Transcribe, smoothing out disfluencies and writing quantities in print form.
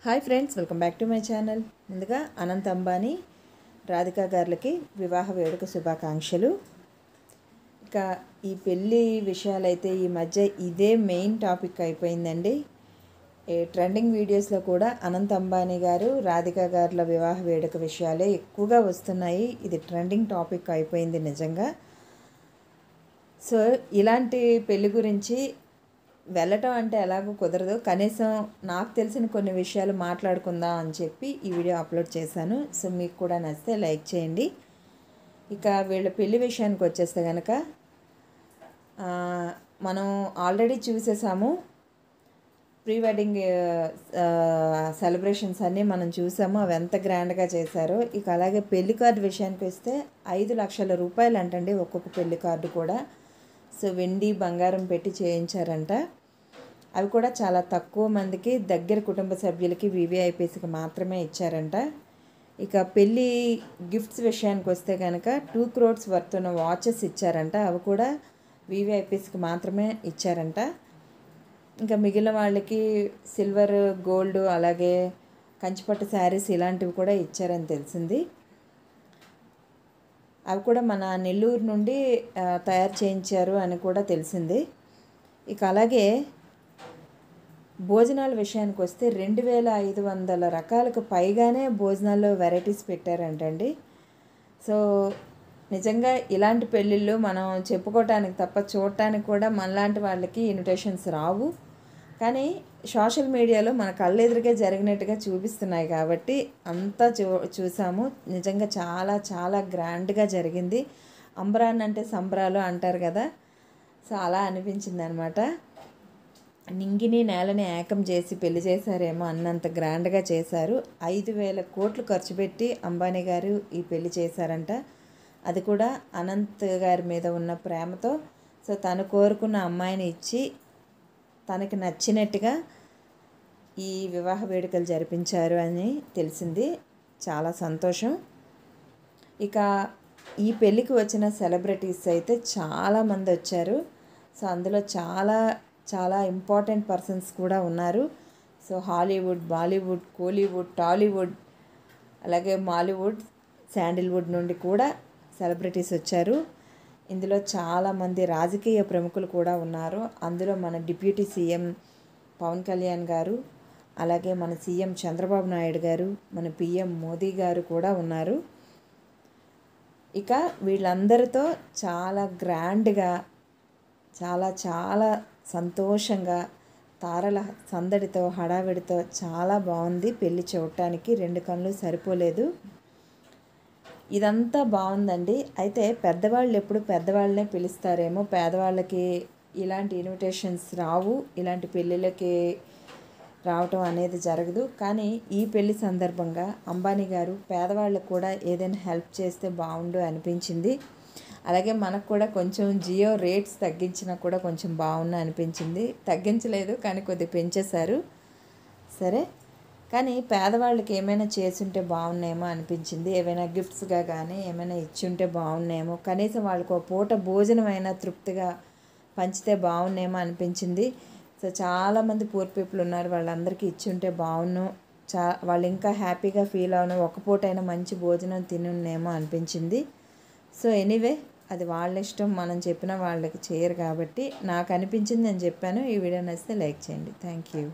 Hi friends, welcome back to my channel. ముందుగా అనంత్ అంబానీ రాధికా గారులకి వివాహ వేడుక శుభాకాంక్షలు. ఇక ఈ పెళ్ళి విషయాలైతే ఈ మధ్య ఇదే మెయిన్ టాపిక్ అయిపోయిందండి. ట్రెండింగ్ వీడియోస్లో కూడా అనంత్ అంబానీ గారు రాధికా గారుల వివాహ వేడుక విషయాలే ఎక్కువగా వస్తున్నాయి. ఇది ట్రెండింగ్ టాపిక్ అయిపోయింది నిజంగా. సో ఇలాంటి పెళ్ళి గురించి వెళ్ళటం అంటే ఎలాగో కుదరదు, కనీసం నాకు తెలిసిన కొన్ని విషయాలు మాట్లాడుకుందాం అని చెప్పి ఈ వీడియో అప్లోడ్ చేశాను. సో మీకు కూడా నచ్చితే లైక్ చేయండి. ఇక వీళ్ళ పెళ్లి విషయానికి వచ్చేస్తే కనుక మనం ఆల్రెడీ చూసేసాము. ప్రీ వెడ్డింగ్ సెలబ్రేషన్స్ అన్నీ మనం చూసాము, అవి ఎంత గ్రాండ్గా చేశారో. ఇక అలాగే పెళ్లి కార్డు విషయానికి వస్తే 5 లక్షల రూపాయలు అంటండి ఒక్కొక్క పెళ్లి కార్డు కూడా. సో వెండి బంగారం పెట్టి చేయించారంట. అవి కూడా చాలా తక్కువ మందికి, దగ్గర కుటుంబ సభ్యులకి, వివిఐపీస్కి మాత్రమే ఇచ్చారంట. ఇక పెళ్ళి గిఫ్ట్స్ విషయానికి వస్తే కనుక 2 crores వర్త్ ఉన్న వాచెస్ ఇచ్చారంట. అవి కూడా వివిఐపీస్కి మాత్రమే ఇచ్చారంట. ఇంకా మిగిలిన వాళ్ళకి సిల్వర్, గోల్డ్, అలాగే కంచిపట్టు శారీస్ ఇలాంటివి కూడా ఇచ్చారని తెలిసింది. అవి కూడా మన నెల్లూరు నుండి తయారు చేయించారు అని కూడా తెలిసింది. ఇక అలాగే భోజనాల విషయానికి వస్తే 2500 రకాలకు పైగానే భోజనాల్లో వెరైటీస్ పెట్టారంటండి. సో నిజంగా ఇలాంటి పెళ్ళిళ్ళు మనం చెప్పుకోవటానికి తప్ప చూడటానికి కూడా మనలాంటి వాళ్ళకి ఇన్విటేషన్స్ రావు. కానీ సోషల్ మీడియాలో మన కళ్ళెదురుగా జరిగినట్టుగా చూపిస్తున్నాయి కాబట్టి అంతా చూసాము. నిజంగా చాలా చాలా గ్రాండ్గా జరిగింది. అంబరాన్ అంటే సంబరాలు అంటారు కదా, సో అలా అనిపించింది అనమాట. నింగిని నేలని ఏకం చేసి పెళ్లి చేశారేమో అన్నంత గ్రాండ్గా చేశారు. 5,000 కోట్లు ఖర్చు పెట్టి అంబానీ గారు ఈ పెళ్లి చేశారంట. అది కూడా అనంత్ గారి మీద ఉన్న ప్రేమతో. సో తను కోరుకున్న అమ్మాయిని ఇచ్చి తనకి నచ్చినట్టుగా ఈ వివాహ వేడుకలు జరిపించారు అని తెలిసింది. చాలా సంతోషం. ఇక ఈ పెళ్ళికి వచ్చిన సెలబ్రిటీస్ అయితే చాలామంది వచ్చారు. సో అందులో చాలా చాలా ఇంపార్టెంట్ పర్సన్స్ కూడా ఉన్నారు. సో హాలీవుడ్, బాలీవుడ్, కోలీవుడ్, టాలీవుడ్, అలాగే మాలీవుడ్, శాండిల్వుడ్ నుండి కూడా సెలబ్రిటీస్ వచ్చారు. ఇందులో చాలామంది రాజకీయ ప్రముఖులు కూడా ఉన్నారు. అందులో మన డిప్యూటీ సీఎం పవన్ కళ్యాణ్ గారు, అలాగే మన సీఎం చంద్రబాబు నాయుడు గారు, మన పిఎం మోదీ గారు కూడా ఉన్నారు. ఇక వీళ్ళందరితో చాలా గ్రాండ్గా, చాలా చాలా సంతోషంగా, తారల సందడితో, హడావిడితో చాలా బాగుంది పెళ్ళి చూడటానికి. 2 కళ్ళు సరిపోలేదు. ఇదంతా బాగుందండి. అయితే పెద్దవాళ్ళు ఎప్పుడు పెద్దవాళ్ళనే పిలుస్తారేమో, పేదవాళ్ళకి ఇలాంటి ఇన్విటేషన్స్ రావు, ఇలాంటి పెళ్ళిళ్ళకి రావటం అనేది జరగదు. కానీ ఈ పెళ్లి సందర్భంగా అంబానీ గారు పేదవాళ్ళకు కూడా ఏదైనా హెల్ప్ చేస్తే బాగుండు అనిపించింది. అలాగే మనకు కూడా కొంచెం జియో రేట్స్ తగ్గించినా కూడా కొంచెం బాగుండు అనిపించింది. తగ్గించలేదు కానీ కొద్దిగా పెంచేశారు. సరే, కానీ పేదవాళ్ళకి ఏమైనా చేసుంటే బాగున్నాయేమో అనిపించింది. ఏమైనా గిఫ్ట్స్గా కానీ ఏమైనా ఇచ్చుంటే బాగున్నాయేమో, కనీసం వాళ్ళకు ఒక పూట భోజనం అయినా తృప్తిగా పంచితే బాగున్నాయేమో అనిపించింది. సో చాలామంది పూర్ పీపుల్ ఉన్నారు, వాళ్ళందరికీ ఇచ్చుంటే బాగున్ను, వాళ్ళు ఇంకా హ్యాపీగా ఫీల్ అవును, ఒక పూట అయినా మంచి భోజనం తినున్నేమో అనిపించింది. సో ఎనీవే, అది వాళ్ళ ఇష్టం, మనం చెప్పినా వాళ్ళకి చేయరు కాబట్టి నాకు అనిపించింది నేను చెప్పాను. ఈ వీడియో నచ్చితే లైక్ చేయండి. Thank you.